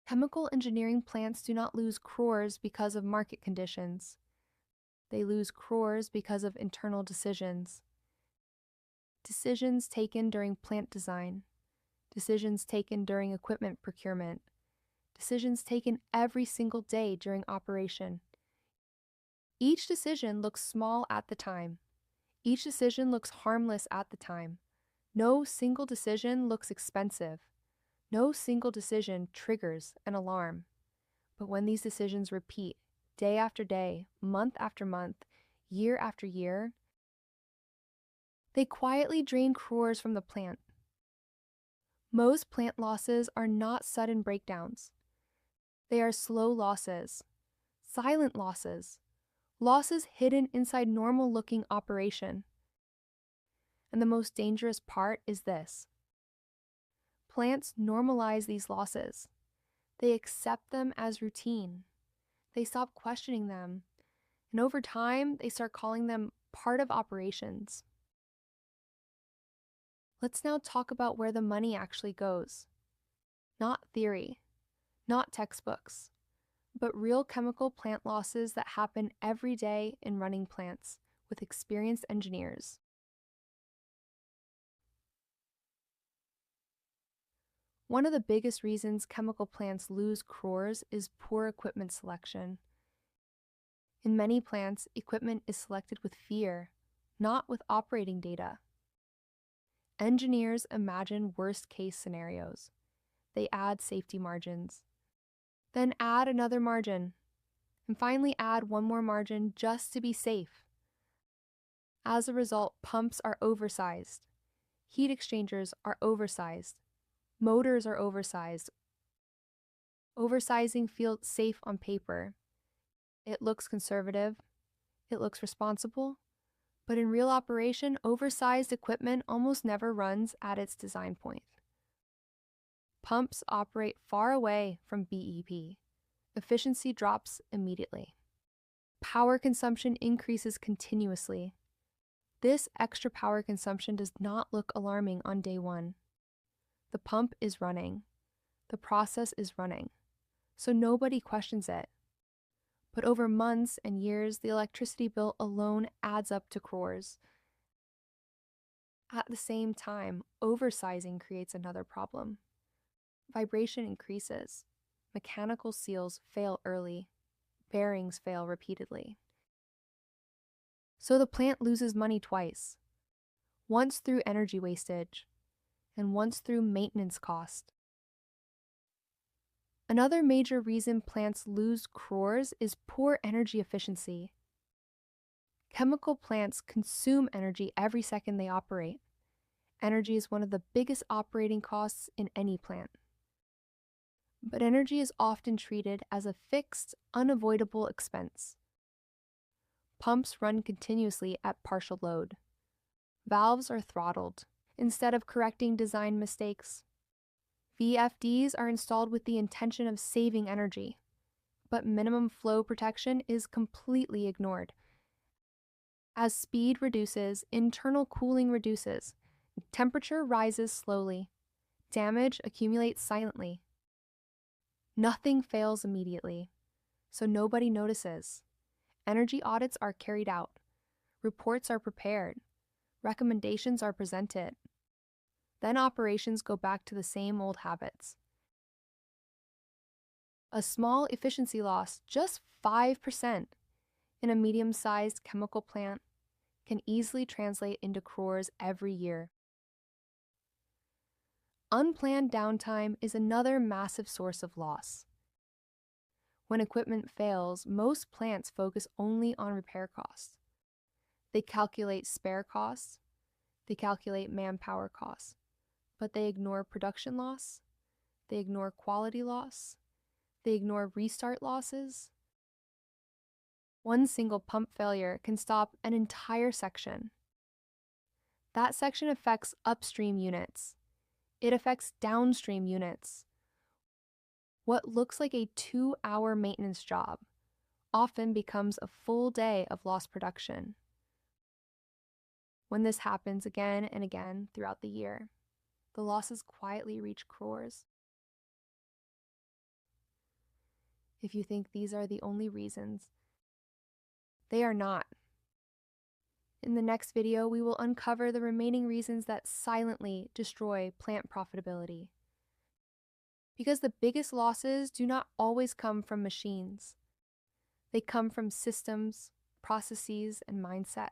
Chemical engineering plants do not lose crores because of market conditions. They lose crores because of internal decisions. Decisions taken during plant design, decisions taken during equipment procurement, decisions taken every single day during operation. Each decision looks small at the time. Each decision looks harmless at the time. No single decision looks expensive. No single decision triggers an alarm. But when these decisions repeat day after day, month after month, year after year, they quietly drain crores from the plant. Most plant losses are not sudden breakdowns. They are slow losses, silent losses, losses hidden inside normal-looking operation. And the most dangerous part is this. Plants normalize these losses. They accept them as routine. They stop questioning them. And over time, they start calling them part of operations. Let's now talk about where the money actually goes. Not theory, not textbooks, but real chemical plant losses that happen every day in running plants with experienced engineers. One of the biggest reasons chemical plants lose crores is poor equipment selection. In many plants, equipment is selected with fear, not with operating data. Engineers imagine worst-case scenarios. They add safety margins, then add another margin, and finally add one more margin just to be safe. As a result, pumps are oversized, heat exchangers are oversized, motors are oversized. Oversizing feels safe on paper. It looks conservative, it looks responsible, but in real operation, oversized equipment almost never runs at its design point. Pumps operate far away from BEP. Efficiency drops immediately. Power consumption increases continuously. This extra power consumption does not look alarming on day one. The pump is running. The process is running. So nobody questions it. But over months and years, the electricity bill alone adds up to crores. At the same time, oversizing creates another problem. Vibration increases. Mechanical seals fail early. Bearings fail repeatedly. So the plant loses money twice. Once through energy wastage, and once through maintenance cost. Another major reason plants lose crores is poor energy efficiency. Chemical plants consume energy every second they operate. Energy is one of the biggest operating costs in any plant. But energy is often treated as a fixed, unavoidable expense. Pumps run continuously at partial load. Valves are throttled. Instead of correcting design mistakes, VFDs are installed with the intention of saving energy, but minimum flow protection is completely ignored. As speed reduces, internal cooling reduces, temperature rises slowly, damage accumulates silently. Nothing fails immediately, so nobody notices. Energy audits are carried out, reports are prepared, recommendations are presented. Then operations go back to the same old habits. A small efficiency loss, just 5%, in a medium-sized chemical plant can easily translate into crores every year. Unplanned downtime is another massive source of loss. When equipment fails, most plants focus only on repair costs. They calculate spare costs, they calculate manpower costs, but they ignore production loss, they ignore quality loss, they ignore restart losses. One single pump failure can stop an entire section. That section affects upstream units. It affects downstream units. What looks like a 2-hour maintenance job often becomes a full day of lost production. When this happens again and again throughout the year, the losses quietly reach crores. if you think these are the only reasons. They are not. In the next video, we will uncover the remaining reasons that silently destroy plant profitability. Because the biggest losses do not always come from machines. They come from systems, processes, and mindset.